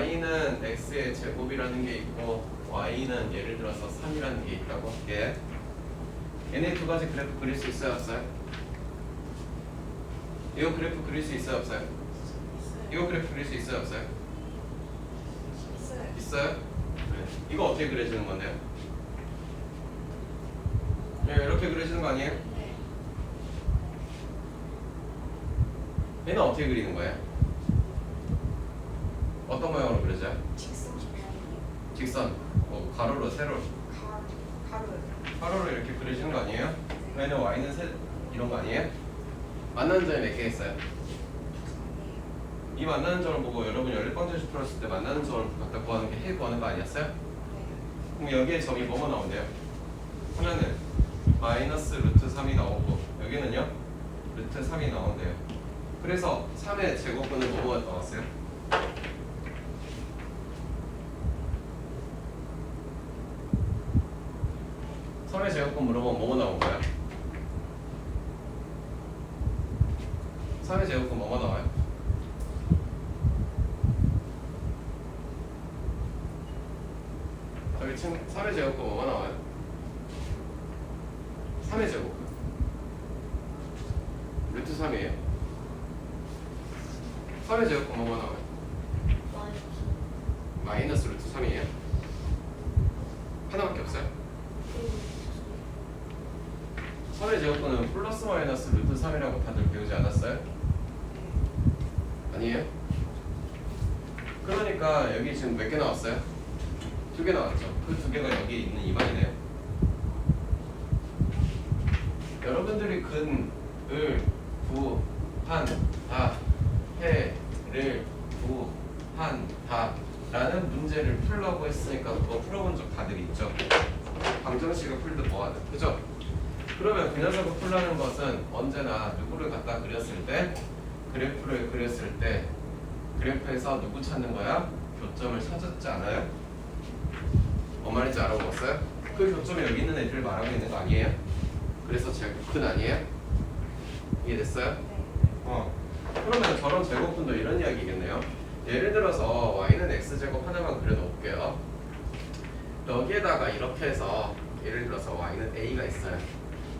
y는 x의 제곱이라는 게 있고 y는 예를 들어서 3이라는 게 있다고 할게. 얘네 두 가지 그래프 그릴 수 있어요 없어요? 이거 그래프 그릴 수 있어요 없어요? 이거 그래프 그릴 수 있어요 없어요? 있어요? 네. 이거 어떻게 그려지는 건데요? 네, 이렇게 그려지는 거 아니에요? 얘는 어떻게 그리는 거예요? 어떤 모양으로 그려져요? 직선. 뭐 가로로 세로로. 가로로 이렇게 그려지는 거 아니에요? 얘는 y는 셋 이런 거 아니에요? 만나는 점이 몇 개 있어요? 이 만나는 점을 보고 여러분 연립방정식 풀었을 때 만나는 점을 갖다 구하는 게 해 구하는 거 아니었어요? 그럼 여기에 점이 뭐뭐 나온대요? 하나는 마이너스 루트 3이 나오고 여기는요? 루트 3이 나온대요. 그래서 3의 제곱분은 뭐뭐가 나왔어요? 섬의 제곱분 물어보면 뭐뭐 나온 거야? 3의 제곱분 뭐뭐 나와요? 저기 3의 제곱분 뭐뭐 나와요? 3의 제곱분 루트 3이에요. 3의 제곱분 뭐뭐 나와요? 마이너스 루트 3이에요. 하나밖에 없어요? 3의 제곱분은 플러스 마이너스 루트 3이라고 다들 배우지 않았어요? 아니에요? 그러니까 여기 지금 몇 개 나왔어요? 2개 나왔죠. 그 2개가 여기 있는 이 말이네요. 여러분들이 근을 구한다, 해를 구한다 라는 문제를 풀라고 했으니까 그거 풀어본 적 다들 있죠. 방정식을 풀듯 뭐하든, 그죠? 그러면 그 녀석을 풀라는 것은 언제나 누구를 갖다 그렸을 때, 그래프를 그렸을 때 그래프에서 누구 찾는 거야? 교점을 찾았지 않아요? 뭔 말인지 알아보았어요? 그 교점이 여기 있는 애들을 말하고 있는 거 아니에요? 그래서 제곱근 아니에요? 이해됐어요? 그러면 저런 제곱근도 이런 이야기겠네요. 예를 들어서 y는 x제곱 하나만 그려놓을게요. 여기에다가 이렇게 해서 예를 들어서 y는 a가 있어요.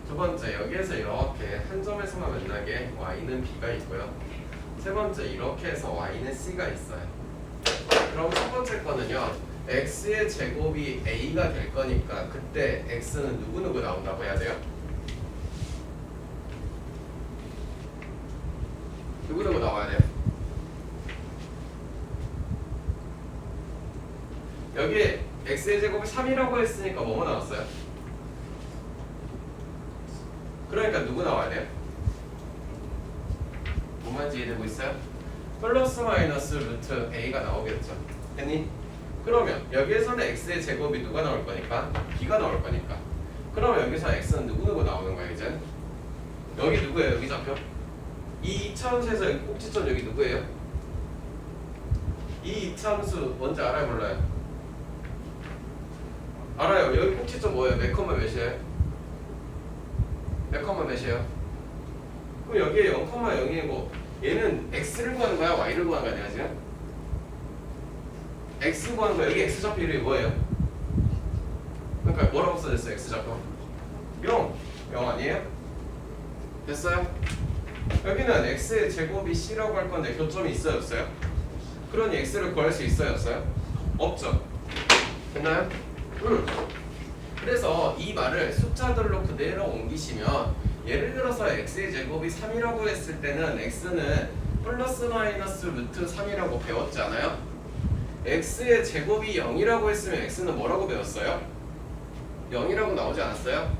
두 번째 여기에서 이렇게 한 점에서만 만나게 y는 b가 있고요. 세 번째 이렇게 해서 y는 c가 있어요. 그럼 첫 번째 거는요, x의 제곱이 a가 될 거니까 그때 x는 누구누구 나온다고 해야 돼요? 누구누구 나와야 돼요? 여기 x의 제곱이 3이라고 했으니까 뭐뭐 나왔어요? 그러니까 누구 나와야 돼요? 뭐만 이해되고 있어요? 플러스 마이너스 루트 a가 나오겠죠. 됐니? 그러면 여기에서는 x의 제곱이 누가 나올 거니까? b가 나올 거니까. 그러면 여기서 x는 누구누구 나오는 거야 이제? 여기 누구예요? 여기 잡혀? 이 이차함수에서 여기 꼭지점 여기 누구예요? 이 이차함수 뭔지 알아요 몰라요? 알아요. 여기 꼭지점 뭐예요? 몇 컴마 몇이에요? 몇 컴마 몇이에요? 그럼 여기에 0,0이고 얘는 x를 구하는 거야? y를 구하는 거야? 내가 지금? x 구하는 거야. 여기 x 좌표 이름이 뭐예요? 그러니까 뭐라고 써졌어요? x 좌표 0 아니에요? 됐어요? 여기는 x의 제곱이 c라고 할 건데 교점이 있어요 없어요? 그러니 x를 구할 수 있어요 없어요? 없죠. 됐나요? 그래서 이 말을 숫자들로 그대로 옮기시면 예를 들어서 x의 제곱이 3이라고 했을 때는 x는 플러스 마이너스 루트 3이라고 배웠지 않아요? x의 제곱이 0이라고 했으면 x는 뭐라고 배웠어요? 0이라고 나오지 않았어요?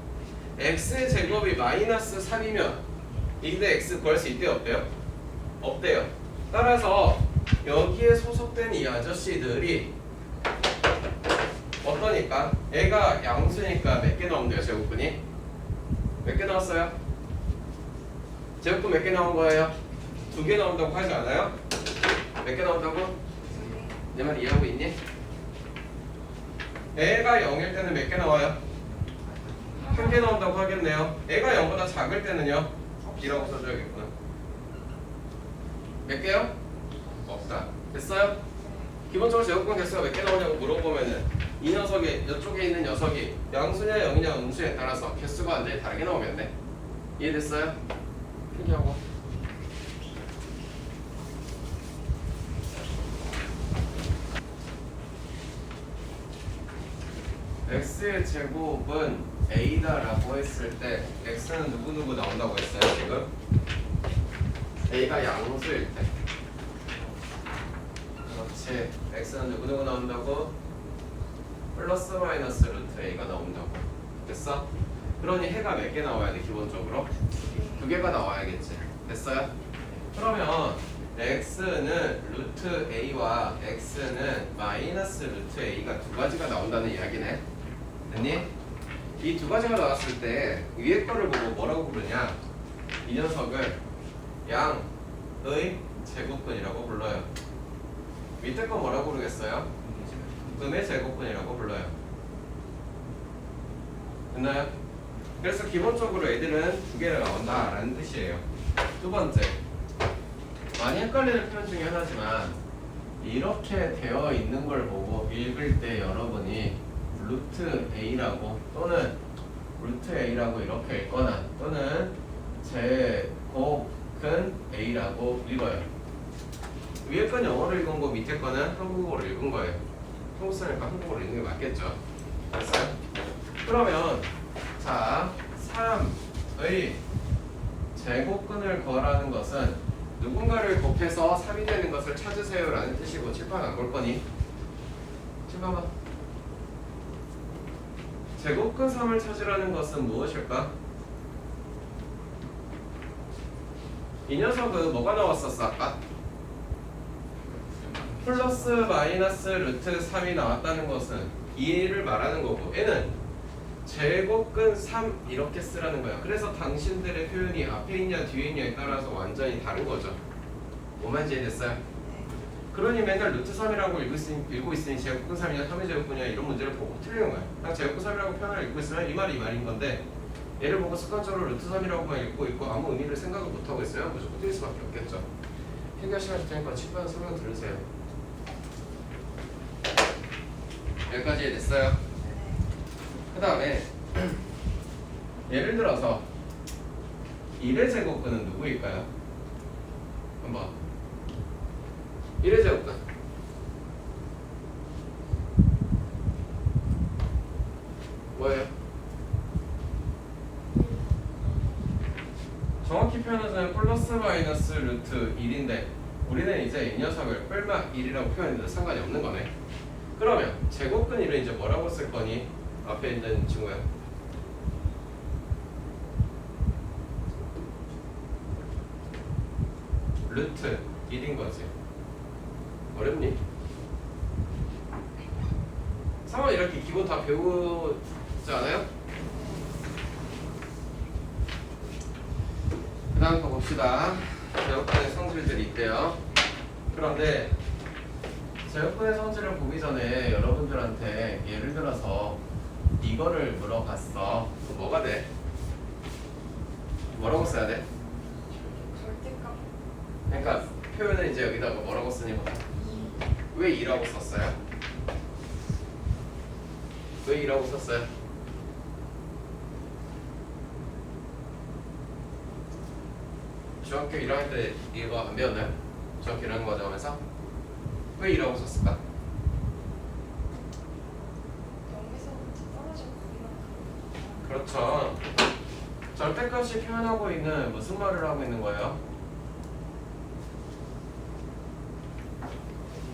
x의 제곱이 마이너스 3이면 이때 x 구할 수 있대요 없대요? 없대요. 따라서 여기에 소속된 이 아저씨들이 어떠니까? 얘가 양수니까 몇 개 나오면 돼요 제곱분이? 몇 개 나왔어요? 제곱분 몇 개 나온 거예요? 2개 나온다고 하지 않아요? 몇 개 나온다고? 내 말 이해하고 있니? 애가 0일 때는 몇 개 나와요? 1개 나온다고 하겠네요. 애가 0보다 작을 때는요? B라고 써줘야겠구나. 몇 개요? 없다. 됐어요? 기본적으로 제곱근 개수가 몇 개 나오냐고 물어보면은 이 녀석이 이쪽에 있는 녀석이 양수냐 0이냐 음수에 따라서 개수가 완전히 다르게 나오면 돼. 이해됐어요? 필기하고. x의 제곱은 a다라고 했을 때 x는 누구누구 나온다고 했어요 지금? a가 양수일 때. 그렇지. x는 누구누구 나온다고? 플러스 마이너스 루트 a가 나온다고. 됐어? 그러니 해가 몇 개 나와야 돼 기본적으로? 두 개가 나와야겠지. 됐어요? 그러면 x는 루트 a와 x는 마이너스 루트 a가 두 가지가 나온다는 이야기네. 됐니? 이 두 가지가 나왔을 때 위에 거를 보고 뭐라고 부르냐? 이 녀석을 양의 제곱근이라고 불러요. 밑에 거 뭐라고 부르겠어요? 음의 제곱근이라고 불러요. 됐나요? 그래서 기본적으로 애들은 두 개가 나온다라는 뜻이에요. 두 번째, 많이 헷갈리는 표현 중에 하나지만 이렇게 되어 있는 걸 보고 읽을 때 여러분이 루트 a라고 또는 루트 a라고 이렇게 읽거나 또는 제곱근 a라고 읽어요. 위에 건 영어로 읽은 거 밑에 거는 한국어로 읽은 거예요. 한국 쓰니까 한국어로 읽는 게 맞겠죠. 됐어요? 그러면 자 3의 제곱근을 거라는 것은 누군가를 곱해서 3이 되는 것을 찾으세요 라는 뜻이고 칠판 안 볼 거니? 칠판 봐. 제곱근 3을 찾으라는 것은 무엇일까? 이 녀석은 뭐가 나왔었어 아까? 플러스 마이너스 루트 3이 나왔다는 것은 이를 말하는 거고 얘는 제곱근 3 이렇게 쓰라는 거야. 그래서 당신들의 표현이 앞에 있냐 뒤에 있냐에 따라서 완전히 다른 거죠. 뭐만 이해됐어요? 그러니 맨날 루트 3이라고 읽고 있으니 제곱근 3이냐 3의 제곱근이냐 이런 문제를 보고 틀리는 거야. 그냥 제곱근 3이라고 표현을 읽고 있으면 이 말이 이 말인 건데 얘를 보고 습관적으로 루트 3이라고만 읽고 있고 아무 의미를 생각을 못하고 있으면 무조건 틀릴 수밖에 없겠죠. 해결 시간 줄 테니까 칠판 설명 들으세요. 여기까지 이해됐어요? 그 다음에 예를 들어서 1의 제곱근은 누구일까요? 한번 1의 제곱근 뭐예요? 정확히 표현하자면 플러스 마이너스 루트 1인데 우리는 이제 이 녀석을 뿔마 1이라고 표현해도 상관이 없는 거네. 그러면 제곱근 1을 이제 뭐라고 쓸 거니? 앞에 있는 친구야. 루트 1인 거지. 어렵니? 상황 이렇게 기본 다 배우지 않아요? 그 다음 거 봅시다. 제곱근의 성질들이 있대요. 그런데 제곱근의 성질을 보기 전에 여러분들한테 예를 들어서 이거를 물어봤어. 뭐가 돼? 뭐라고 써야 돼? 절대값. 그러니까 표현은 이제 여기다가 뭐라고 쓰니 보자. 왜 2라고 썼어요? 왜 2라고 썼어요? 중학교 1학년 때 이거 안 배웠나요? 중학교 1학년 과정에서? 왜 2라고 썼을까? 여기서부터 떨어져 보이는. 그렇죠. 절대값이 표현하고 있는 무슨 말을 하고 있는 거예요?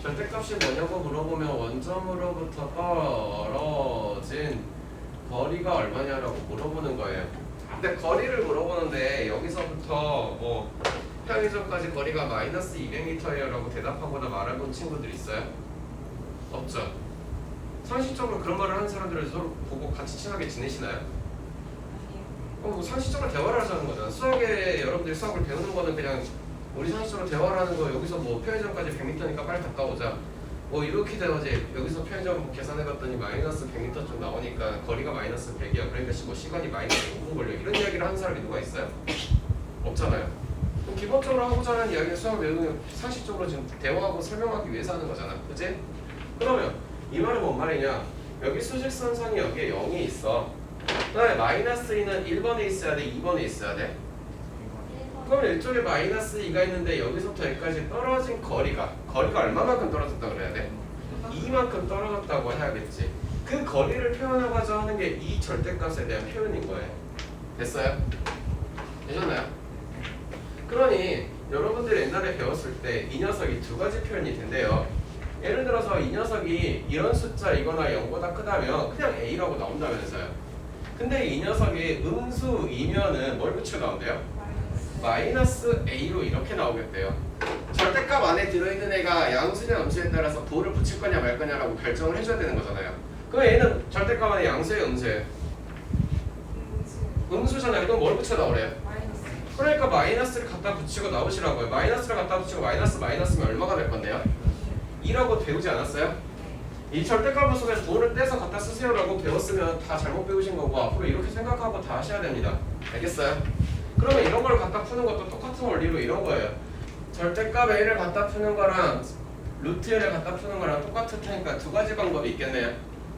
절대값이 뭐냐고 물어보면 원점으로부터 떨어진 거리가 얼마냐라고 물어보는 거예요. 근데 거리를 물어보는데 여기서부터 뭐 편의점까지 거리가 마이너스 200m예요 라고 대답하거나 말해본 친구들 있어요? 없죠. 상식적으로 그런 말을 하는 사람들을 서로 보고 같이 친하게 지내시나요? 뭐 상식적으로 대화를 하자는 거잖아. 수학에 여러분들이 수학을 배우는 거는 그냥 우리 상식적으로 대화를 하는 거. 여기서 뭐 편의점까지 100m니까 빨리 갔다 오자. 뭐 이렇게 돼야지. 여기서 편의점 계산해봤더니 마이너스 100m쯤 나오니까 거리가 마이너스 100이야. 그러니까 뭐 시간이 마이너스 5분 걸려. 이런 이야기를 하는 사람이 누가 있어요? 없잖아요. 그럼 기본적으로 하고자 하는 이야기는 수학 내용을 상식적으로 지금 대화하고 설명하기 위해서 하는 거잖아. 그치? 그러면 이 말은 뭔 말이냐? 여기 수직선상에 여기에 0이 있어. 그다음에 마이너스 2는 1번에 있어야 돼? 2번에 있어야 돼? 그럼 이쪽에 마이너스 2가 있는데 여기서부터 여기까지 떨어진 거리가 얼마만큼 떨어졌다 그래야 돼? 2만큼 떨어졌다고 해야겠지. 그 거리를 표현하고자 하는 게 이 절대값에 대한 표현인 거예요. 됐어요? 되셨나요? 그러니 여러분들이 옛날에 배웠을 때 이 녀석이 두 가지 표현이 된대요. 예를 들어서 이 녀석이 이런 숫자이거나 0보다 크다면 그냥 A라고 나온다면서요. 근데 이 녀석이 음수이면은 뭘 붙여 나온대요? 마이너스 A로 이렇게 나오겠대요. 절대값 안에 들어있는 애가 양수냐 음수에 따라서 부호를 붙일 거냐 말 거냐라고 결정을 해줘야 되는 거잖아요. 그럼 얘는 절대값 안에 양수예요 음수예요? 음수잖아요. 그럼 뭘 붙여 나오래요? 마이너스. 그러니까 마이너스를 갖다 붙이고 나오시라고요. 마이너스를 갖다 붙이고 마이너스면 얼마가 될 건데요? 2라고 배우지 않았어요? 이 절대값 속에서 부호를 떼서 갖다 쓰세요라고 배웠으면 다 잘못 배우신 거고 앞으로 이렇게 생각하고 다 하셔야 됩니다. 알겠어요? 그러면 이런 걸 갖다 푸는 것도 똑같은 원리로 이런 거예요. 절대값 A를 갖다 푸는 거랑 루트 L을 갖다 푸는 거랑 똑같을 테니까 두 가지 방법이 있겠네요.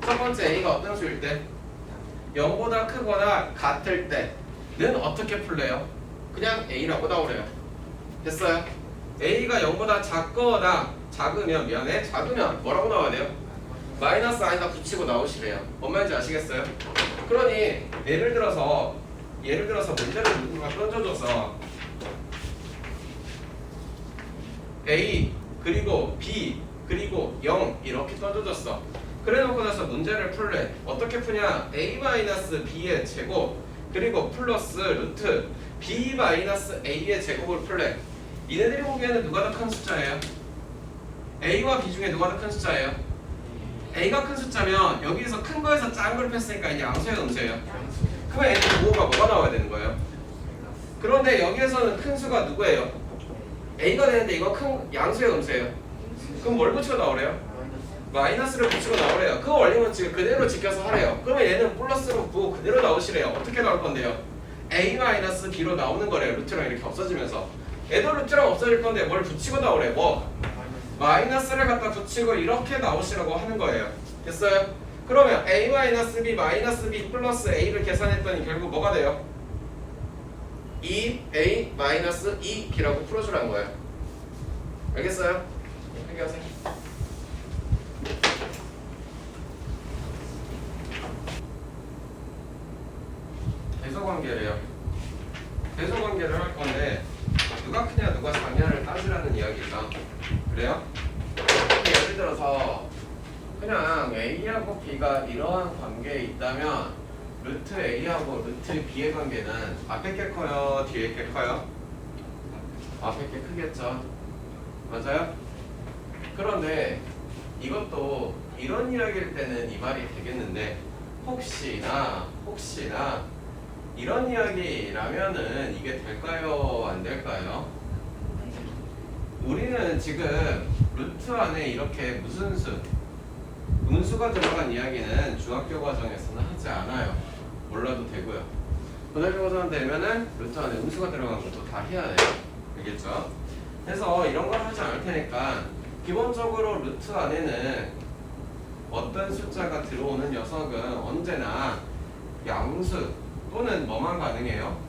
첫 번째 A가 어떤 수일 때? 0보다 크거나 같을 때는 어떻게 풀래요? 그냥 A라고 나오래요. 됐어요? A가 0보다 작으면 뭐라고 나와야 돼요? 마이너스 안에다 붙이고 나오시래요. 뭔 말인지 아시겠어요? 그러니 예를 들어서 문제를 누군가 던져줘서 A 그리고 B 그리고 0 이렇게 던져줬어. 그래놓고 나서 문제를 풀래. 어떻게 푸냐? A-B의 제곱 그리고 플러스 루트 B-A의 제곱을 풀래. 이네들이 보기에는 누가 더 큰 숫자예요? A와 B 중에 누가 더 큰 숫자예요? A가 큰 숫자면 여기서 큰 거에서 작은 걸 뺐으니까 이제 양수예요 음수예요? 그러면 얘는 부호가 뭐가 나와야 되는 거예요? 그런데 여기에서는 큰 수가 누구예요? A가 되는데 이거 큰 양수예요 음수예요? 그럼 뭘 붙이고 나오래요? 마이너스를 붙이고 나오래요. 그 원리는 지금 그대로 지켜서 하래요. 그러면 얘는 플러스로 부호 그대로 나오시래요. 어떻게 나올 건데요? A-B로 나오는 거래요. 루트랑 이렇게 없어지면서. 얘도 루트랑 없어질 건데 뭘 붙이고 나오래? 뭐? 마이너스를 갖다 붙이고 이렇게 나오시라고 하는 거예요. 됐어요? 그러면 A-B B 플러스 A를 계산했더니 결국 뭐가 돼요? 2A-2B라고 풀어주라는 거예요. 알겠어요? 해결하세요. 배소관계래요. 배소관계를 할 건데 누가 크냐 누가 작냐를 따지라는 이야기죠. 그래요? 예를 들어서 그냥 A하고 B가 이러한 관계에 있다면 루트 A하고 루트 B의 관계는 앞에 게 커요? 뒤에 게 커요? 앞에 게 크겠죠. 맞아요? 그런데 이것도 이런 이야기일 때는 이 말이 되겠는데 혹시나 이런 이야기라면은 이게 될까요? 안 될까요? 우리는 지금 루트 안에 이렇게 무슨 수 음수가 들어간 이야기는 중학교 과정에서는 하지 않아요. 몰라도 되고요. 고등학교 과정 되면은 루트 안에 음수가 들어간 것도 다 해야 돼요. 알겠죠? 그래서 이런 걸 하지 않을 테니까 기본적으로 루트 안에는 어떤 숫자가 들어오는 녀석은 언제나 양수 또는 뭐만 가능해요?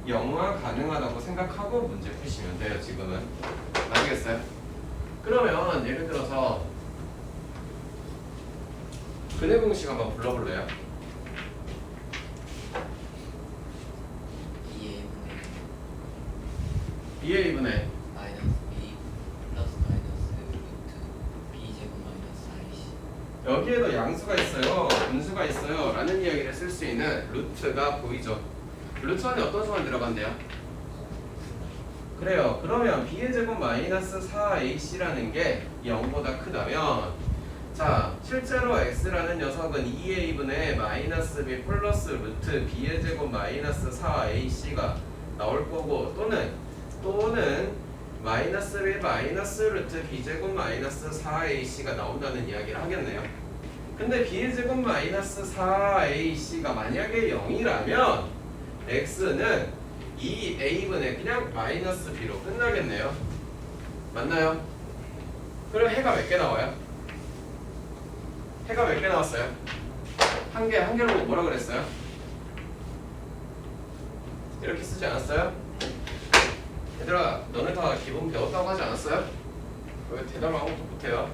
0만 가능하다고 생각하고 문제 푸시면 돼요. 지금은 아시겠어요? 그러면 예를 들어서 근해 공식 한번 불러볼래요? 2A분의 마이너스 B 플러스 마이너스 루트 B 제곱 마이너스 4AC. 여기에도 양수가 있어요, 분수가 있어요 라는 이야기를 쓸 수 있는 루트가 보이죠. 루트 안에 어떤 수가 들어간대요? 그래요. 그러면 B의 제곱 마이너스 4AC라는 게 0보다 크다면 자 실제로 X라는 녀석은 2A분의 마이너스 B 플러스 루트 B의 제곱 마이너스 4AC가 나올 거고 또는 마이너스 B 마이너스 루트 B 제곱 마이너스 4AC가 나온다는 이야기를 하겠네요. 근데 B의 제곱 마이너스 4AC가 만약에 0이라면 X는 2a분의 그냥 마이너스 b로 끝나겠네요. 맞나요? 그럼 해가 몇 개 나와요? 해가 몇 개 나왔어요? 한 개로 뭐라 그랬어요? 이렇게 쓰지 않았어요? 얘들아, 너네 다 기본 배웠다고 하지 않았어요? 왜 대답을 아무것도 못해요?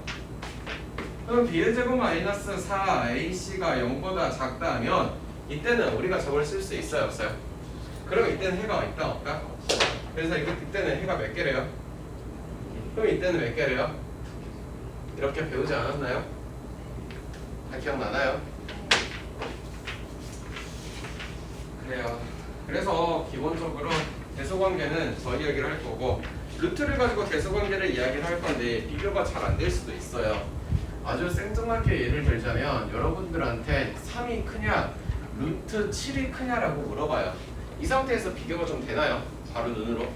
그럼 b의 제곱 마이너스 4ac가 0보다 작다 하면 이때는 우리가 저걸 쓸 수 있어요, 없어요? 그럼 이때는 해가 있다, 없다? 그래서 이때는 해가 몇 개래요? 그럼 이때는 몇 개래요? 이렇게 배우지 않았나요? 다 기억나나요? 그래요. 그래서 기본적으로 대소관계는 저 이야기를 할 거고 루트를 가지고 대소관계를 이야기를 할 건데 비교가 잘 안 될 수도 있어요. 아주 생뚱하게 예를 들자면 여러분들한테 3이 크냐 루트 7이 크냐라고 물어봐요. 이 상태에서 비교가 좀 되나요? 바로 눈으로?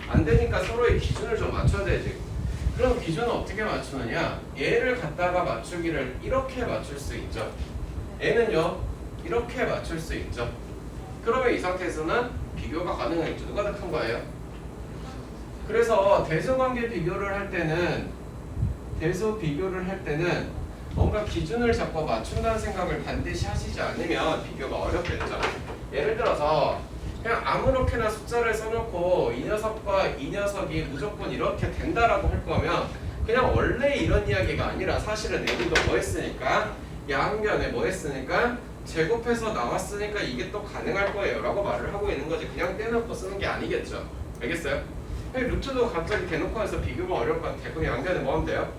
안 되니까 서로의 기준을 좀 맞춰야 되지. 그럼 기준은 어떻게 맞추느냐? 얘를 갖다가 맞추기를 이렇게 맞출 수 있죠. 얘는요 이렇게 맞출 수 있죠. 그러면 이 상태에서는 비교가 가능하겠죠. 누가 더 큰 거예요? 그래서 대소관계 비교를 할 때는 뭔가 기준을 잡고 맞춘다는 생각을 반드시 하시지 않으면 비교가 어렵겠죠. 예를 들어서 그냥 아무렇게나 숫자를 써놓고 이 녀석과 이 녀석이 무조건 이렇게 된다라고 할 거면 그냥 원래 이런 이야기가 아니라 사실은 내분도 뭐 했으니까 양변에 뭐 했으니까 제곱해서 나왔으니까 이게 또 가능할 거예요 라고 말을 하고 있는 거지 그냥 떼놓고 쓰는 게 아니겠죠. 알겠어요? 루트도 갑자기 대놓고 해서 비교가 어려울 것 같아. 그럼 양변에 뭐 하면 돼요?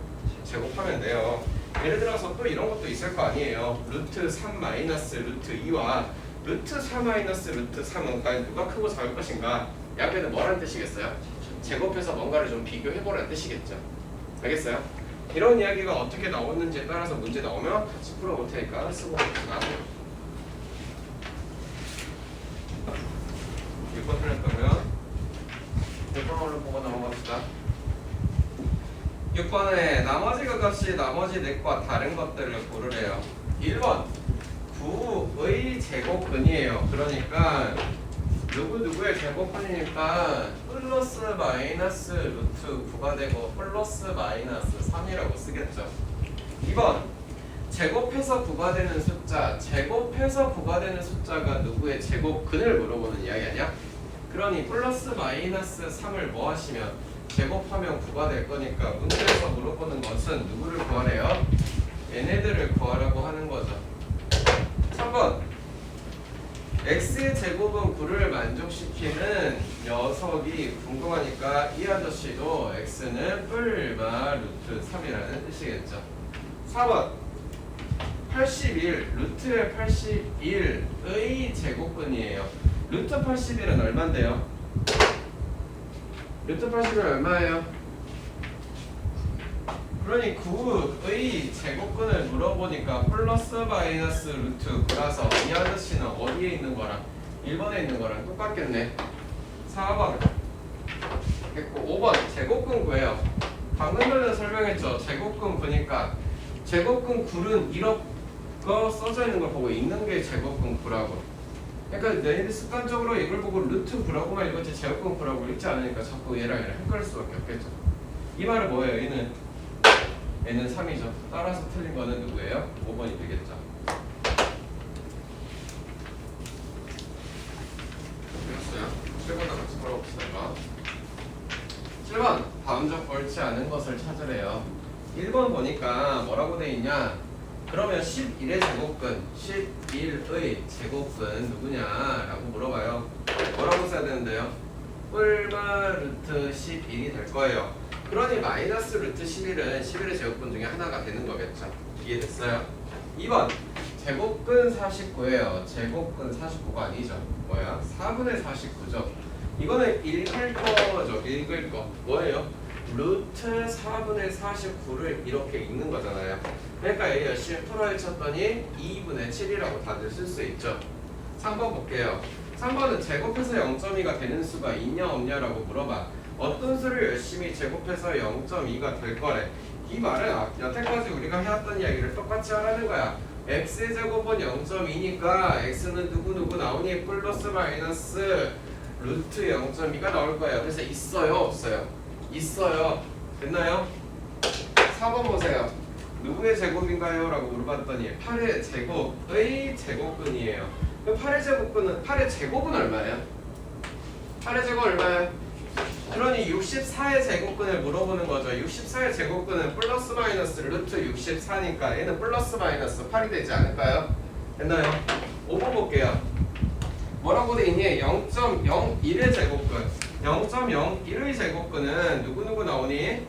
제곱하면 돼요. 예를 들어서 또 이런 것도 있을 거 아니에요. 루트 3 마이너스 루트 2와 루트 4 마이너스 루트 3은 과연 누가 크고 작을 것인가? 양변은 뭐라는 뜻이겠어요? 제곱해서 뭔가를 좀 비교해보라는 뜻이겠죠. 알겠어요? 이런 이야기가 어떻게 나오는지에 따라서 문제 나오면 같이 풀어볼 테니까 쓰고 봅시다. 6번 틀렸다고요? 6번 얼른 보고 넘어갑시다. 6번에 나머지 값이 나머지 넷과 다른 것들을 고르래요. 1번 9의 제곱근이에요. 그러니까 누구의 제곱근이니까 플러스 마이너스 루트 9가 되고 플러스 마이너스 3이라고 쓰겠죠. 2번 제곱해서 9가 되는 숫자가 누구의 제곱근을 물어보는 이야기 아니야? 그러니 플러스 마이너스 3을 뭐 하시면 제곱하면 9가 될 거니까 문제에서 물어보는 것은 누구를 구하래요? 얘네들을 구하라고 하는 거죠. 3번 x의 제곱은 9를 만족시키는 녀석이 궁금하니까 이 아저씨도 x는 뿔마 루트 3이라는 뜻이겠죠. 4번 81 루트의 81의 제곱근이에요. 루트 81은 얼마인데요? 루트 81은 얼마예요? 그러니 9의 제곱근을 물어보니까 플러스 마이너스 루트 9라서 이 아저씨는 어디에 있는 거랑 1번에 있는 거랑 똑같겠네. 4번 됐고 5번 제곱근 구해요. 방금 전에 설명했죠. 제곱근 구니까 제곱근 9는 이렇게 써져 있는 걸 보고 읽는 게 제곱근 9라고. 그러니까 너희들 습관적으로 이걸 보고 루트 9라고만 읽었지 제곱근 9라고 읽지 않으니까 자꾸 얘랑 헷갈릴 수밖에 없겠죠. 이 말은 뭐예요? 얘는 3이죠. 따라서 틀린 거는 누구예요? 5번이 되겠죠. 됐어요. 7번도 같이 풀어봅시다. 7번 다음적 옳지 않은 것을 찾으래요. 1번 보니까 뭐라고 돼 있냐? 그러면 11의 제곱근 11의 제곱근 누구냐라고 물어봐요. 뭐라고 써야 되는데요? 뿔마 루트 11이 될 거예요. 그러니 마이너스 루트 11은 11의 제곱근 중에 하나가 되는 거겠죠. 이해됐어요? 2번 제곱근 49예요. 제곱근 49가 아니죠. 뭐야? 4분의 49죠. 이거는 읽을 거죠. 읽을 거. 뭐예요? 루트 4분의 49를 이렇게 읽는 거잖아요. 그러니까 얘 열심히 풀어헤쳤더니 2분의 7이라고 다들 쓸 수 있죠. 3번 볼게요. 3번은 제곱해서 0.2가 되는 수가 있냐 없냐라고 물어봐. 어떤 수를 열심히 제곱해서 0.2가 될 거래. 이 말은 여태까지 우리가 해왔던 이야기를 똑같이 하라는 거야. x의 제곱은 0.2니까 x는 누구 나오니? 플러스 마이너스 루트 0.2가 나올 거예요. 그래서 있어요, 없어요? 있어요. 됐나요? 4번 보세요. 누구의 제곱인가요? 라고 물어봤더니 8의 제곱의 제곱근이에요. 그럼 8의 제곱은 얼마예요? 8의 제곱 얼마예요? 그러니 64의 제곱근을 물어보는 거죠. 64의 제곱근은 플러스 마이너스 루트 64니까 얘는 플러스 마이너스 8이 되지 않을까요? 됐나요? 5번 볼게요. 뭐라고 돼 있니? 0.01의 제곱근. 0.01의 제곱근은 누구누구 나오니?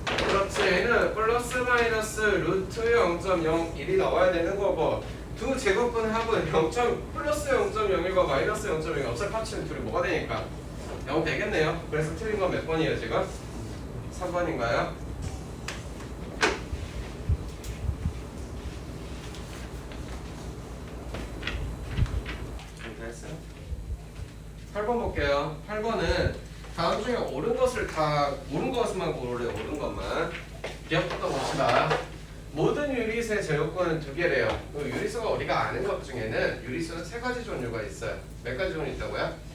그렇지. 얘는 플러스 마이너스 루트 0.01이 나와야 되는 거고, 두 제곱근 합은 플러스 0.01과 마이너스 0.01 어차피 합치면 둘이 뭐가 되니까 0 되겠네요. 그래서 틀린 건 몇 번이에요 지금? 3번인가요? 됐어요? 8번 볼게요. 8번은 다음 중에 옳은 것만 고르래. 옳은 것만. 기억부터 봅시다. 모든 유리수의 제곱근은 2개래요. 유리수가 우리가 아는 것 중에는 유리수는 3가지 종류가 있어요. 몇 가지 종류 있다고요?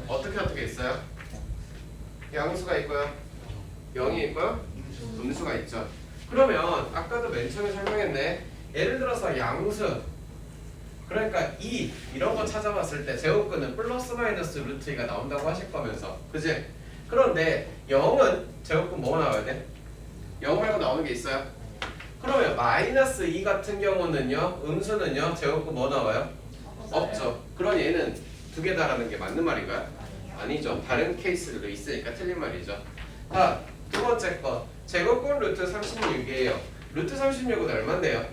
어떻게 있어요? 양수가 있고요. 0이 있고요. 음수가 있죠. 그러면 아까도 맨 처음에 설명했네. 예를 들어서 양수 그러니까 2 이런 거 찾아봤을 때 제곱근은 플러스 마이너스 루트 2가 나온다고 하실 거면서 그지? 그런데 0은 제곱근 뭐가 나와야 돼? 0 말고 나오는 게 있어요? 그러면 마이너스 2 같은 경우는요 음수는요 제곱근 뭐 나와요? 없죠. 그러니 얘는 2개다라는 게 맞는 말인가요? 아니죠. 다른 케이스도 있으니까 틀린 말이죠. 자, 두 번째 거 제곱근 루트 36이에요. 루트 36은 얼마인데요?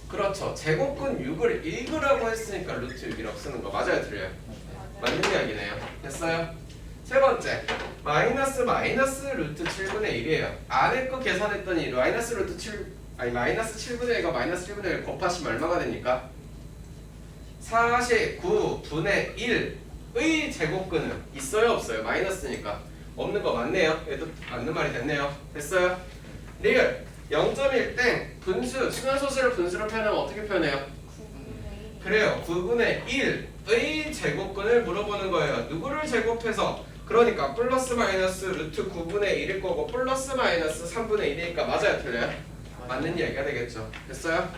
그렇죠. 제곱근 6을 읽으라고 했으니까 루트 6이라고 쓰는 거 맞아요? 틀려요? 맞는 이야기네요. 됐어요? 세 번째 마이너스 루트 7분의 1이에요. 안에 거 계산했더니 마이너스 7분의 1과 마이너스 7분의 1 곱하시면 얼마가 됩니까? 49분의 1의 제곱근은 있어요? 없어요? 마이너스니까 없는 거 맞네요. 얘도 맞는 말이 됐네요. 됐어요? 리을 0.1 땡 분수 수면소수를 분수로 표현하면 어떻게 표현해요? 그래요. 9분의 1의 제곱근을 물어보는 거예요. 누구를 제곱해서 그러니까 플러스 마이너스 루트 9분의 1일 거고 플러스 마이너스 3분의 1이니까 맞아요? 틀려요? 맞는 이야기가 되겠죠. 됐어요?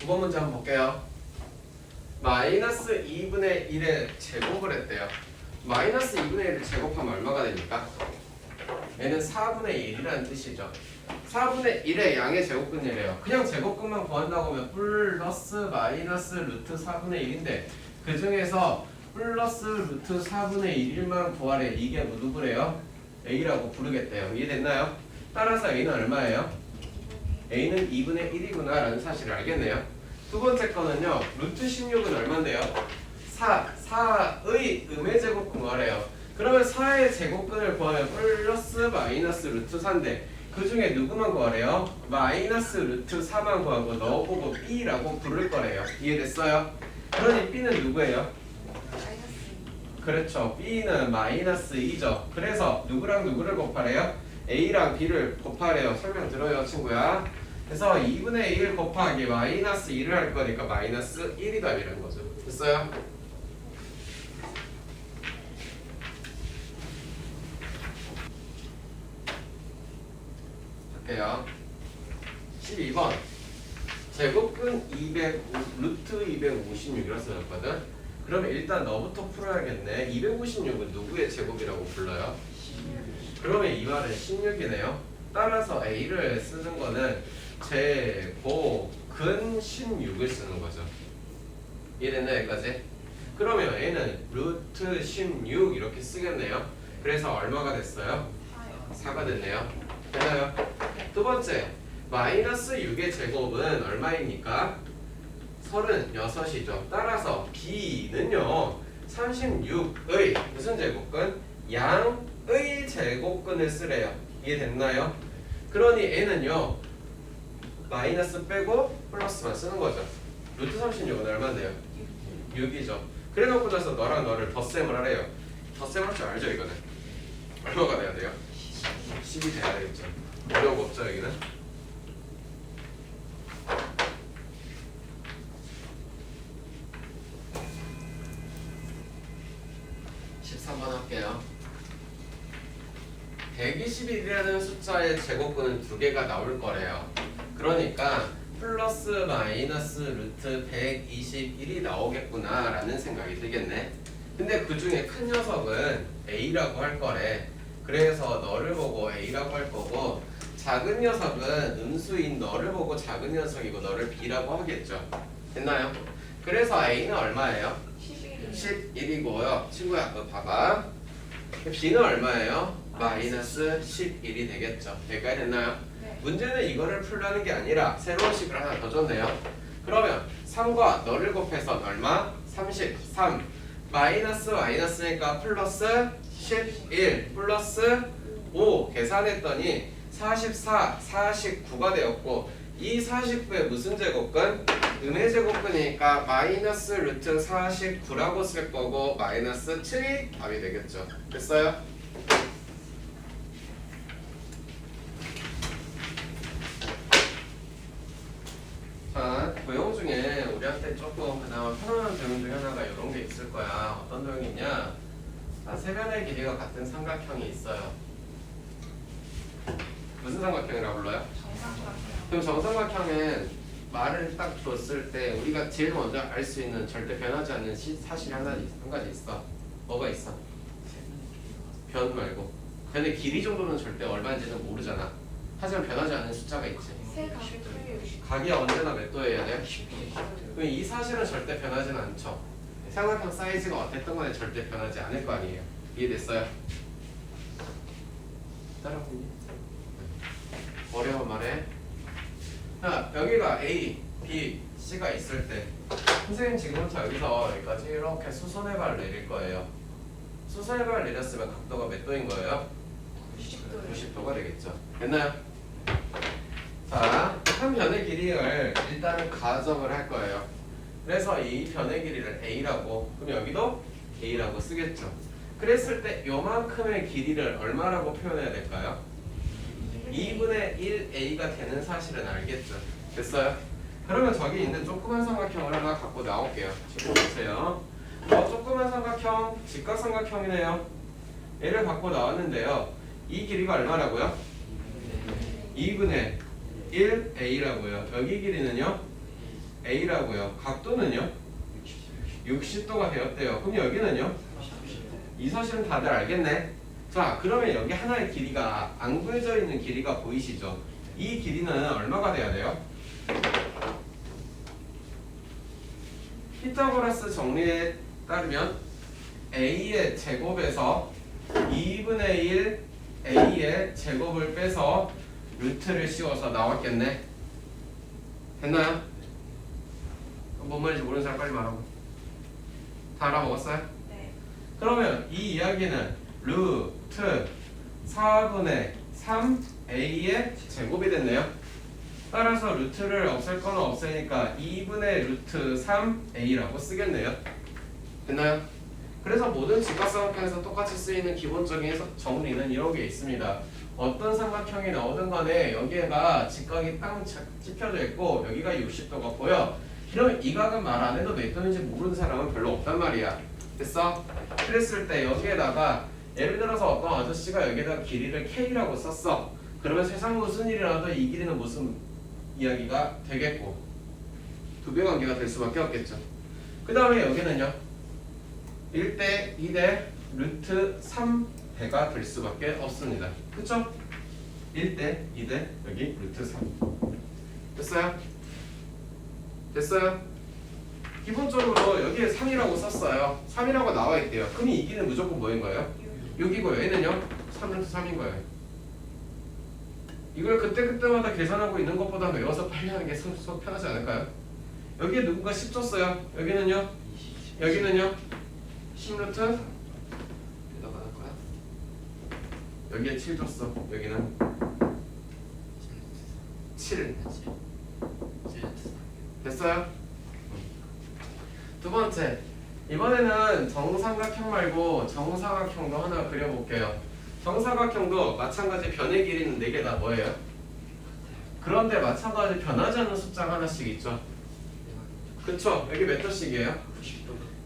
9번 문제 한번 볼게요. 마이너스 2분의 1의 제곱을 했대요. 마이너스 2분의 1을 제곱하면 얼마가 됩니까? 얘는 4분의 1이라는 뜻이죠. 4분의 1의 양의 제곱근이래요. 그냥 제곱근만 구한다고 하면 플러스 마이너스 루트 4분의 1인데 그 중에서 플러스 루트 4분의 1만 구하래. 이게 누구래요? A라고 부르겠대요. 이해됐나요? 따라서 A는 얼마예요? A는 2분의 1이구나 라는 사실을 알겠네요. 두 번째 거는요. 루트 16은 얼마인데요? 4의 음의 제곱근 구하래요. 그러면 4의 제곱근을 구하면 플러스 마이너스 루트 4인데 그 중에 누구만 구하래요? 마이너스 루트 4만 구하고 넣어보고 B라고 부를 거래요. 이해됐어요? 그러니 B는 누구예요? 그렇죠. B는 마이너스 2죠. 그래서 누구랑 누구를 곱하래요? A랑 B를 곱하래요. 설명 들어요 친구야. 그래서 2분의 1 곱하기 마이너스 2를 할 거니까 마이너스 1이 답이라는 거죠. 됐어요? 할게요. 12번 제곱근 루트 256이라고 써졌거든. 그러면 일단 너부터 풀어야겠네. 256은 누구의 제곱이라고 불러요? 그러면 이 말은 16이네요. 따라서 A를 쓰는 거는 제곱근 16을 쓰는 거죠. 이해됐나 여기까지? 그러면 A는 루트 16 이렇게 쓰겠네요. 그래서 얼마가 됐어요? 4가 됐네요. 됐나요? 두 번째 마이너스 6의 제곱은 얼마입니까? 36이죠. 따라서 B는요 36의 무슨 제곱근? 양의 제곱근을 쓰래요. 이해됐나요? 그러니 N은요 마이너스 빼고 플러스만 쓰는 거죠. 루트 36은 얼마인데요? 6이죠. 그래 놓고 나서 너랑 너를 덧셈을 하래요. 덧셈 할 줄 알죠 이거는? 얼마가 돼야 돼요? 10이 돼야 되겠죠. 어려운 거 없죠 여기는? 111이라는 숫자의 제곱근은 두 개가 나올 거래요. 그러니까 플러스 마이너스 루트 121이 나오겠구나 라는 생각이 들겠네. 근데 그 중에 큰 녀석은 A라고 할 거래. 그래서 너를 보고 A라고 할 거고, 작은 녀석은 음수인 너를 보고 작은 녀석이고 너를 B라고 하겠죠. 됐나요? 그래서 A는 얼마예요? 11이고요. 친구야, 너 봐봐. B는 얼마예요? 마이너스 11이 되겠죠. 여기까지 됐나요? 네. 문제는 이거를 풀라는 게 아니라 새로운 식을 하나 더 줬네요. 그러면 3과 너를 곱해서 얼마? 33. 마이너스 마이너스니까 플러스 11 플러스 5 계산했더니 44, 49가 되었고, 이 49의 무슨 제곱근? 음의 제곱근이니까 마이너스 루트 49라고 쓸 거고 마이너스 7이 답이 되겠죠. 됐어요? 자, 도형 중에 우리한테 조금 그나마 편안한 도형 중에 하나가 이런 게 있을 거야. 어떤 도형이냐? 자, 세변의 길이가 같은 삼각형이 있어요. 무슨 삼각형이라고 불러요? 정상각형. 그럼 정삼각형은 말을 딱 줬을 때 우리가 제일 먼저 알 수 있는 절대 변하지 않는 사실이 한 가지 있어. 뭐가 있어? 변 말고. 변의 길이 정도는 절대 얼마인지는 모르잖아. 하지만 변하지 않는 숫자가 있지. 세 각의 크기 60. 각이 언제나 몇 도여야 돼? 그럼 이 사실은 절대 변하지는 않죠. 삼각형 사이즈가 어땠던 간에 절대 변하지 않을 거 아니에요. 이해됐어요? 따라보니? 어려운 말에. 자, 여기가 A, B, C가 있을 때 선생님 지금부터 여기서 여기까지 이렇게 수선의 발을 내릴 거예요. 수선의 발을 내렸으면 각도가 몇 도인 거예요? 90도예요. 90도가 되겠죠. 됐나요? 자, 한 변의 길이를 일단은 가정을 할 거예요. 그래서 이 변의 길이를 A라고, 그럼 여기도 A라고 쓰겠죠. 그랬을 때 요만큼의 길이를 얼마라고 표현해야 될까요? 2분의 1A가 되는 사실은 알겠죠. 됐어요? 그러면 저기 있는 조그만 삼각형을 하나 갖고 나올게요. 지금 보세요. 조그만 삼각형, 직각삼각형이네요. 얘를 갖고 나왔는데요. 이 길이가 얼마라고요? 2분의 1A라고요. 여기 길이는요? A라고요. 각도는요? 60도가 되었대요. 그럼 여기는요? 이 사실은 다들 알겠네. 자, 그러면 여기 하나의 길이가 안 구해져 있는 길이가 보이시죠? 이 길이는 얼마가 돼야 돼요? 피타고라스 정리에 따르면 A의 제곱에서 2분의 1 A의 제곱을 빼서 루트를 씌워서 나왔겠네. 됐나요? 뭔 말인지 모르는 사람 빨리 말하고. 다 알아먹었어요? 네. 그러면 이 이야기는 루트 4분의 3 A의 제곱이 됐네요. 따라서 루트를 없앨 거는 없으니까 2분의 루트 3 A라고 쓰겠네요. 됐나요? 그래서 모든 직각삼각형에서 똑같이 쓰이는 기본적인 정리는 이런 게 있습니다. 어떤 삼각형이 나오든 간에 여기에가 직각이 딱 찝혀져 있고 여기가 60도가 보여. 그럼 이 각은 말 안 해도 몇 도인지 모르는 사람은 별로 없단 말이야. 됐어? 그랬을 때 여기에다가 예를 들어서 어떤 아저씨가 여기에다가 길이를 K라고 썼어. 그러면 세상 무슨 일이 나도 이 길이는 무슨 이야기가 되겠고 두 배 관계가 될 수밖에 없겠죠. 그 다음에 여기는요 1대 2대 루트 3배가 될 수밖에 없습니다. 그쵸? 1대 2대 여기 루트 3. 됐어요? 됐어요? 기본적으로 여기에 3이라고 썼어요. 3이라고 나와 있대요. 그럼 이 길이는 무조건 뭐인 거예요? 6이고요. 얘는요? 3루트 3인 거예요. 이걸 그때그때마다 계산하고 있는 것보다 외워서 빨리 하는 게 속 편하지 않을까요? 여기에 누군가 10 줬어요. 여기는요? 여기는요? 10루트? 너가 할 거야? 여기에 7 줬어. 여기는 7. 됐어요? 두 번째, 이번에는 정삼각형 말고 정사각형도 하나 그려볼게요. 정사각형도 마찬가지 변의 길이는 4개다 뭐예요? 그런데 마찬가지 변하지 않는 숫자가 하나씩 있죠. 그쵸? 여기 몇 도씩이에요?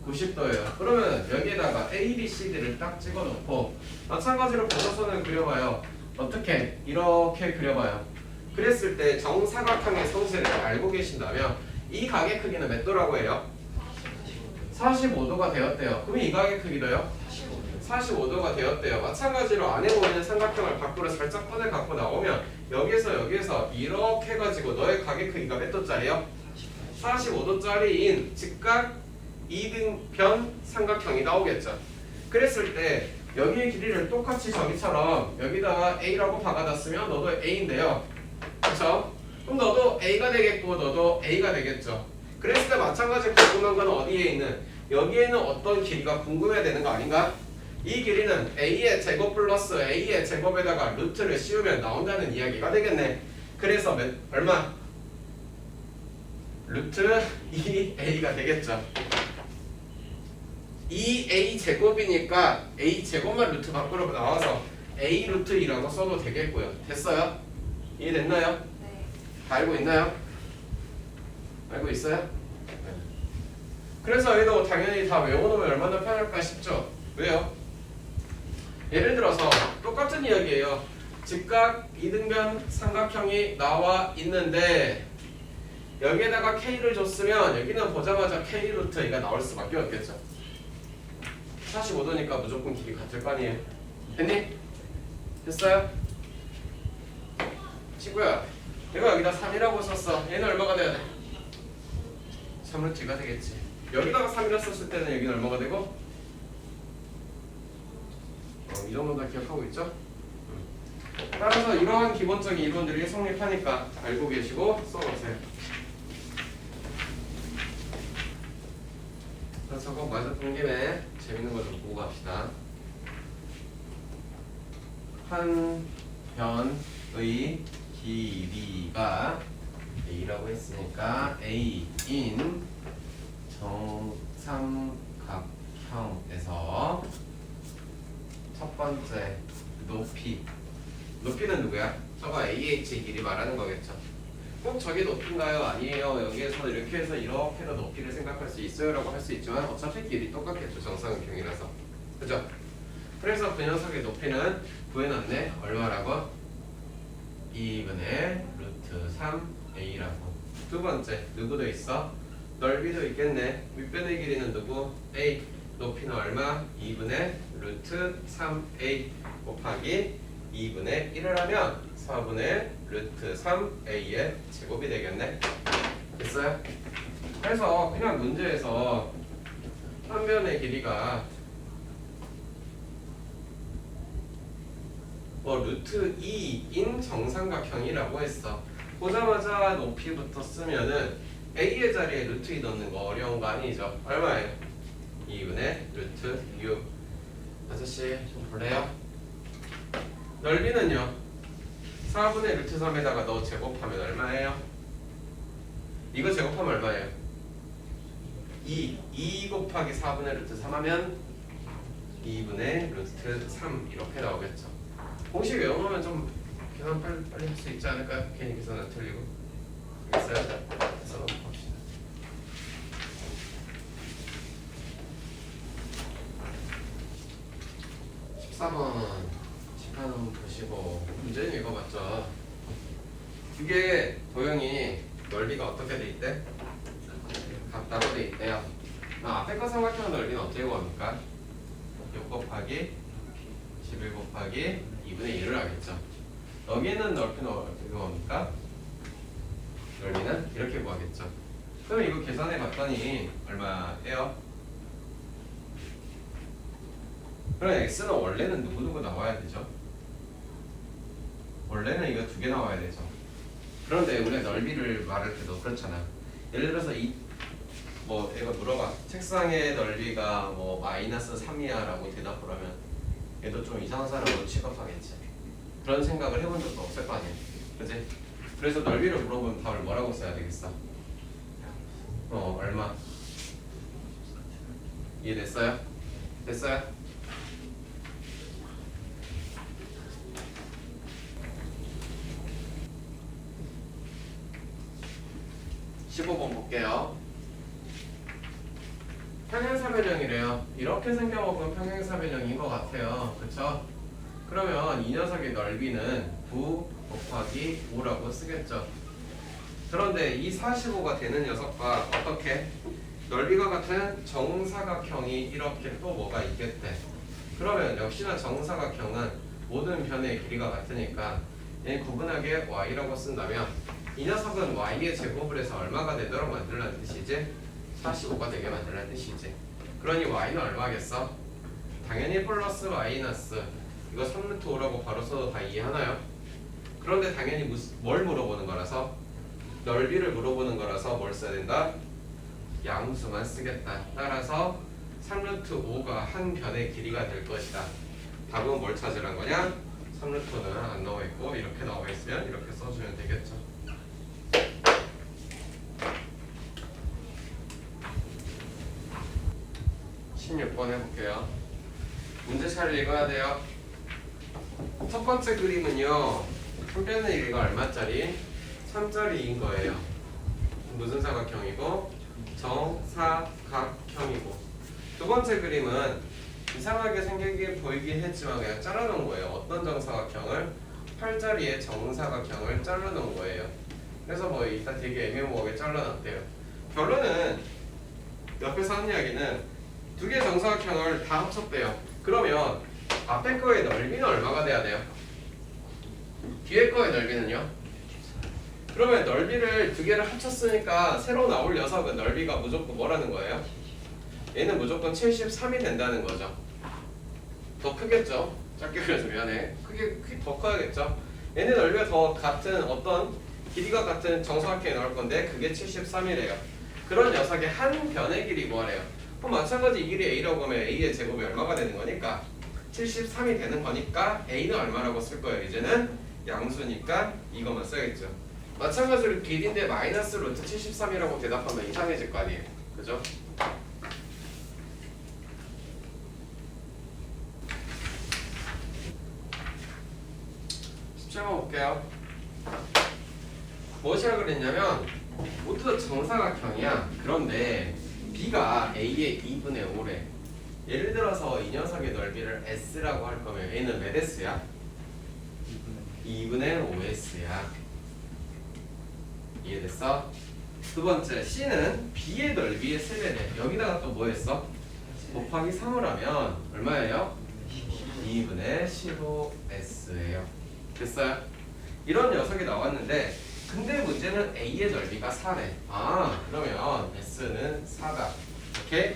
90도예요. 그러면 여기에다가 A, B, C, D를 딱 찍어놓고 마찬가지로 고정선을 그려봐요. 어떻게? 이렇게 그려봐요. 그랬을 때 정사각형의 성질을 알고 계신다면 이 가게 크기는 몇 도라고 해요? 45도가 되었대요. 그럼 이 가게 크기도요? 45도가 되었대요. 마찬가지로 안에 보이는 삼각형을 밖으로 살짝 꺼내 갖고 나오면 여기에서 이렇게 해가지고 너의 가게 크기가 몇 도짜리요? 45도짜리인 직각 이등변 삼각형이 나오겠죠. 그랬을 때 여기의 길이를 똑같이 저기처럼 여기다가 A라고 박아놨으면 너도 A인데요. 그렇죠? 그럼 너도 A가 되겠고 너도 A가 되겠죠. 그랬을 때 마찬가지로 궁금한 건 어디에 있는 여기에는 어떤 길이가 궁금해야 되는 거 아닌가? 이 길이는 A의 제곱 플러스 A의 제곱에다가 루트를 씌우면 나온다는 이야기가 되겠네. 그래서 얼마? 루트 2A가 되겠죠. 2A 제곱이니까 A 제곱만 루트 밖으로 나와서 A 루트 2라고 써도 되겠고요. 됐어요? 이해됐나요? 네. 다 알고 있나요? 알고 있어요? 네. 그래서 여기도 당연히 다 외워놓으면 얼마나 편할까 싶죠? 왜요? 예를 들어서 똑같은 이야기예요. 직각 이등변 삼각형이 나와 있는데 여기에다가 K를 줬으면 여기는 보자마자 K 루트 2가 나올 수밖에 없겠죠. 45도니까 무조건 길이 같을 거 아니에요. 됐니? 됐어요? 친구야, 내가 여기다 3이라고 썼어. 얘는 얼마가 돼야 돼? 3루트 2가 되겠지. 여기다가 3이라 썼을 때는 여기는 얼마가 되고? 이 정도 다 기억하고 있죠? 따라서 이러한 기본적인 이론들이 성립하니까 알고 계시고 써놓으세요. 그래서 꼭 마저 본 김에 재밌는 거 좀 보고 갑시다. 한 변의 길이가 A라고 했으니까 A인 정삼각형에서 첫 번째 높이는 누구야? 저거 AH의 길이 말하는 거겠죠. 꼭 저게 높이인가요? 아니에요. 여기에서 이렇게 해서 이렇게도 높이를 생각할 수 있어요 라고 할 수 있지만 어차피 길이 똑같겠죠. 정사각형이라서. 그죠? 그래서 그 녀석의 높이는 구해놨네. 얼마라고? 2분의 루트 3a라고. 두 번째 누구 돼 있어? 넓이도 있겠네. 윗변의 길이는 누구? a. 높이는 얼마? 2분의 루트 3a 곱하기 2분의 1을 하면 4분의 루트 3a의 제곱이 되겠네. 됐어요? 그래서 그냥 문제에서 한 변의 길이가 루트 2인 정삼각형이라고 했어. 보자마자 높이부터 쓰면은 a의 자리에 루트 2 넣는 거 어려운 거 아니죠? 얼마예요? 2분의 루트 6. 아저씨 좀 볼래요? 넓이는요? 4분의 루트 3에다가 너 제곱하면 얼마예요? 이거 제곱하면 얼마예요? 2 곱하기 4분의 루트 3 하면 2분의 루트 3 이렇게 나오겠죠. 공식 외워놓으면 좀 계산 빨리 할 수 있지 않을까요? 괜히 계산 안 틀리고. 알겠어요? 써놓고 봅시다. 시판은 보시고 문제는 읽어봤죠. 이게 도형이 넓이가 어떻게 돼 있대? 같다고 돼 있대요. 앞에 거 삼각형 넓이는 어떻게 구합니까? 6 곱하기 11 곱하기 2분의 1을 하겠죠. 여기는 넓이는 어떻게 구합니까? 넓이는 이렇게 구하겠죠. 그럼 이거 계산해 봤더니 얼마예요? 그럼 x는 원래는 누구누구 나와야 되죠? 원래는 이거 2개 나와야 되죠. 그런데 우리가 넓이를 말할 때도 그렇잖아. 예를 들어서 얘가 물어봐. 책상의 넓이가 마이너스 3이야 라고 대답을 하면 얘도 좀 이상한 사람으로 취급하겠지. 그런 생각을 해본 적도 없을 거 아니야. 그치? 그래서 넓이를 물어보면 답을 뭐라고 써야 되겠어? 얼마? 이해됐어요? 됐어요? 15번 볼게요. 평행사변형이래요. 이렇게 생겨먹으면 평행사변형인 것 같아요. 그쵸? 그러면 이 녀석의 넓이는 9 곱하기 5라고 쓰겠죠. 그런데 이 45가 되는 녀석과 어떻게 넓이가 같은 정사각형이 이렇게 또 뭐가 있겠대. 그러면 역시나 정사각형은 모든 변의 길이가 같으니까 얘 구분하게 y라고 쓴다면 이 녀석은 y의 제곱을 해서 얼마가 되도록 만들라는 뜻이지? 45가 되게 만들라는 뜻이지. 그러니 y는 얼마겠어? 당연히 플러스 마이너스 이거 3루트 5라고 바로 써도 다 이해하나요? 그런데 당연히 뭘 물어보는 거라서 넓이를 물어보는 거라서 뭘 써야 된다? 양수만 쓰겠다. 따라서 3루트 5가 한 변의 길이가 될 것이다. 답은 뭘 찾으란 거냐? 3루트는 안 나와 있고 이렇게 나와 있으면 이렇게 써주면 되겠죠. (16번) 해볼게요. 문제차를 읽어야 돼요. 첫 번째 그림은요, 한 변의 길이가 얼마짜리? 3짜리인 거예요. 무슨 사각형이고? 정사각형이고. 두 번째 그림은 이상하게 생기게 보이긴 했지만 그냥 잘라놓은 거예요. 어떤 정사각형을? 8짜리의 정사각형을 잘라놓은 거예요. 그래서 뭐 이따 되게 애매모호하게 잘라놨대요. 결론은 옆에서 하는 이야기는 두 개의 정사각형을 다 합쳤대요. 그러면 앞에 거의 넓이는 얼마가 돼야 돼요? 뒤에 거의 넓이는요? 그러면 넓이를 두 개를 합쳤으니까 새로 나올 녀석은 넓이가 무조건 뭐라는 거예요? 얘는 무조건 73이 된다는 거죠. 더 크겠죠? 작게 그려서 미안해. 크게 더 커야겠죠? 얘는 넓이가 더 같은 어떤 길이가 같은 정사각형이 나올 건데 그게 73이래요. 그런 녀석의 한 변의 길이 뭐래요? 그럼 마찬가지 이 길이 a라고 하면 a의 제곱이 얼마가 되는 거니까 73이 되는 거니까 a는 얼마라고 쓸 거예요? 이제는 양수니까 이것만 써야겠죠. 마찬가지로 길인데 마이너스 루트 73이라고 대답하면 이상해질 거 아니에요. 그죠? 한번 볼게요. 무엇이라 그랬냐면 모두 다 정사각형이야. 그런데 b가 a의 2분의 5래. 예를 들어서 이 녀석의 넓이를 s라고 할 거면 a는 몇 s야? 2분의 5s야. 이해됐어? 두 번째 c는 b의 넓이의 3배래. 여기다가 또 뭐 했어? 곱하기 3을 하면 얼마예요? 2분의 15s예요. 됐어요? 이런 녀석이 나왔는데 근데 문제는 a의 넓이가 4래. 아 그러면 s는 4다. 오케이?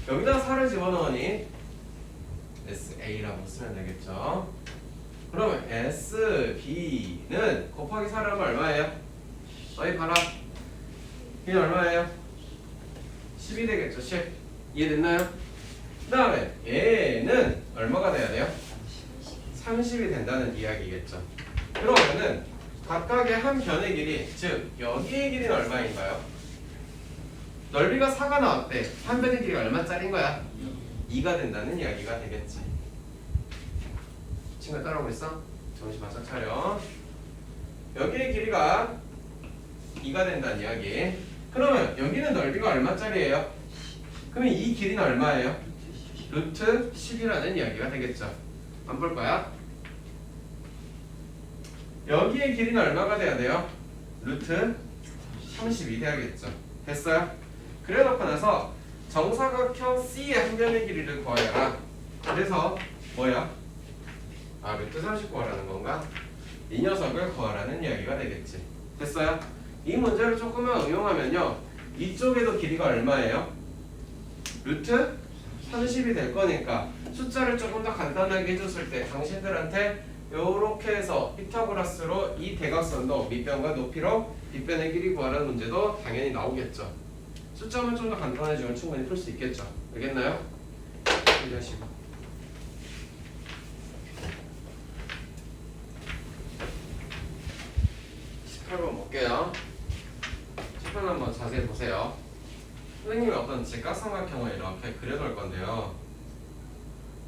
여기다 4를 집어넣으니 sa라고 쓰면 되겠죠. 그러면 sb는 곱하기 4를 하면 얼마예요? 어이 봐라. 이게 얼마예요? 10이 되겠죠. 10. 이해됐나요? 그 다음에 얘는 얼마가 돼야 돼요? 30이 된다는 이야기겠죠. 그러면은 각각의 한 변의 길이, 즉 여기의 길이는 얼마인가요? 넓이가 4가 나왔대. 한 변의 길이가 얼마짜리인 거야? 2가 된다는 이야기가 되겠지. 친구 따라오고 있어? 정신 바짝 차려. 여기의 길이가 2가 된다는 이야기. 그러면 여기는 넓이가 얼마짜리예요? 그러면 이 길이는 얼마예요? 루트 10이라는 이야기가 되겠죠. 안 볼 거야? 여기의 길이는 얼마가 돼야 돼요? 루트 32 돼야겠죠. 됐어요? 그래 놓고 나서 정사각형 C의 한 변의 길이를 구하여라. 그래서 뭐야? 아 루트 30 구하라는 건가? 이 녀석을 구하라는 이야기가 되겠지. 됐어요? 이 문제를 조금만 응용하면요 이쪽에도 길이가 얼마예요? 루트 30이 될 거니까 숫자를 조금 더 간단하게 해줬을 때 당신들한테 요렇게 해서 피타고라스로 이 대각선도 밑변과 높이로 빗변의 길이 구하라는 문제도 당연히 나오겠죠. 숫자만 좀 더 간단해지면 충분히 풀 수 있겠죠. 알겠나요? 이해하시고 18번 볼게요. 18번 한번 자세히 보세요. 선생님이 어떤 직각삼각형을 이렇게 그려놓을 건데요.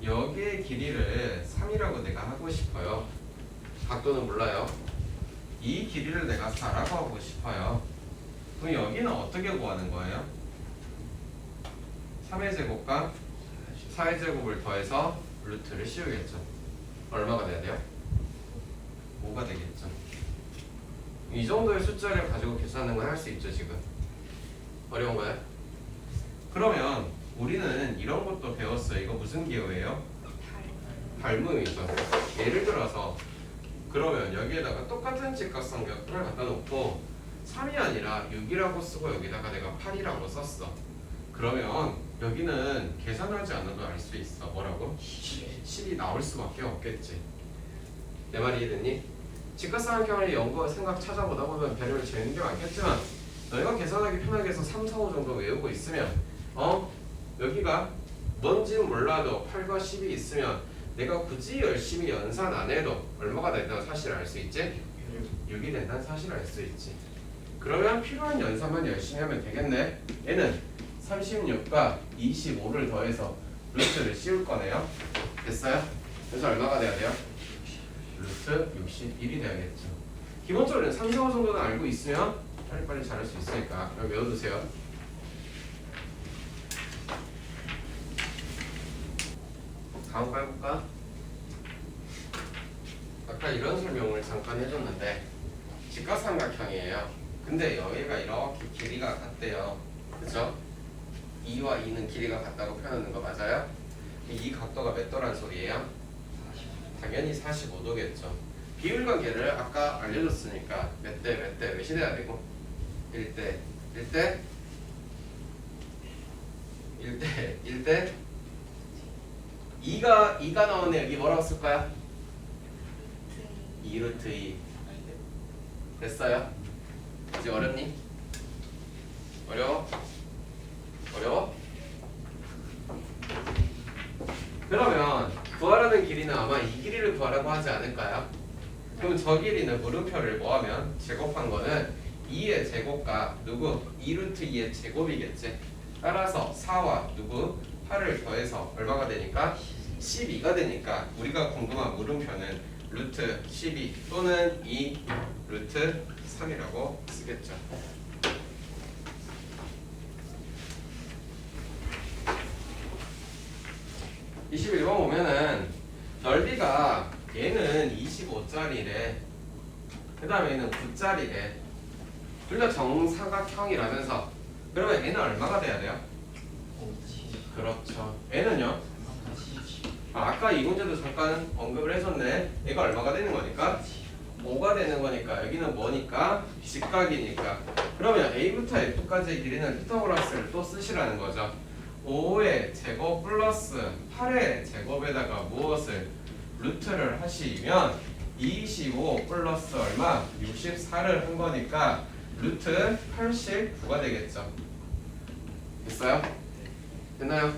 여기의 길이를 3이라고 내가 하고 싶어요. 각도는 몰라요. 이 길이를 내가 4라고 하고 싶어요. 그럼 여기는 어떻게 구하는 거예요? 3의 제곱과 4의 제곱을 더해서 루트를 씌우겠죠. 얼마가 돼야 돼요? 5가 되겠죠. 이 정도의 숫자를 가지고 계산하는 건 할 수 있죠. 지금 어려운가요? 그러면 우리는 이런 것도 배웠어요. 이거 무슨 기호예요? 닮음이죠. 예를 들어서 그러면 여기에다가 똑같은 직각삼각형을 갖다 놓고 3이 아니라 6이라고 쓰고 여기다가 내가 8이라고 썼어. 그러면 여기는 계산하지 않아도 알 수 있어. 뭐라고? 10이 나올 수밖에 없겠지. 내 말이 이해됐니? 직각삼각형을 연구 생각 찾아보다 보면 별의별 재밌는 게 많겠지만 너희가 계산하기 편하게 해서 3, 4, 5 정도 외우고 있으면 여기가 뭔지는 몰라도 8과 10이 있으면 내가 굳이 열심히 연산 안 해도 얼마가 된다는 사실을 알 수 있지? 6이 된다는 사실을 알 수 있지. 그러면 필요한 연산만 열심히 하면 되겠네. 얘는 36과 25를 더해서 루트를 씌울 거네요. 됐어요? 그래서 얼마가 돼야 돼요? 루트 61이 돼야겠죠. 기본적으로 3, 4, 5 정도는 알고 있으면 빨리빨리 잘할 수 있으니까 여기 외워두세요. 다음 거 해볼까? 아까 이런 설명을 잠깐 해줬는데 직각삼각형이에요. 근데 여기가 이렇게 길이가 같대요. 그죠? 2와 2는 길이가 같다고 표현하는 거 맞아요? 이 각도가 몇 도란 소리예요? 당연히 45도겠죠. 비율관계를 아까 알려줬으니까 몇 대 몇이 돼야 되고 1대 1대 1대 2가 나오네. 여기 뭐라고 쓸까요? 2루트 2. 됐어요? 이제 어렵니? 어려워? 어려워? 그러면 구하라는 길이는 아마 이 길이를 구하라고 하지 않을까요? 그럼 저 길이는 물음표를 뭐하면 제곱한 거는 2의 제곱과 누구? 2루트 2의 제곱이겠지. 따라서 4와 누구? 8을 더해서 얼마가 되니까? 12가 되니까 우리가 궁금한 물음표는 루트 12 또는 2 루트 3이라고 쓰겠죠. (21번) 보면은 넓이가 얘는 25짜리래. 그 다음에 얘는 9짜리래. 둘 다 정사각형이라면서 그러면 얘는 얼마가 돼야 돼요? 그렇죠. 얘는요? 아까 이 문제도 잠깐 언급을 해줬네. 얘가 얼마가 되는 거니까? 5가 되는 거니까 여기는 뭐니까? 직각이니까. 그러면 A부터 F까지의 길이는 피타고라스를 또 쓰시라는 거죠. 5의 제곱 플러스 8의 제곱에다가 무엇을? 루트를 하시면 25 플러스 얼마? 64를 한 거니까 루트 89가 되겠죠. 됐어요? 됐나요?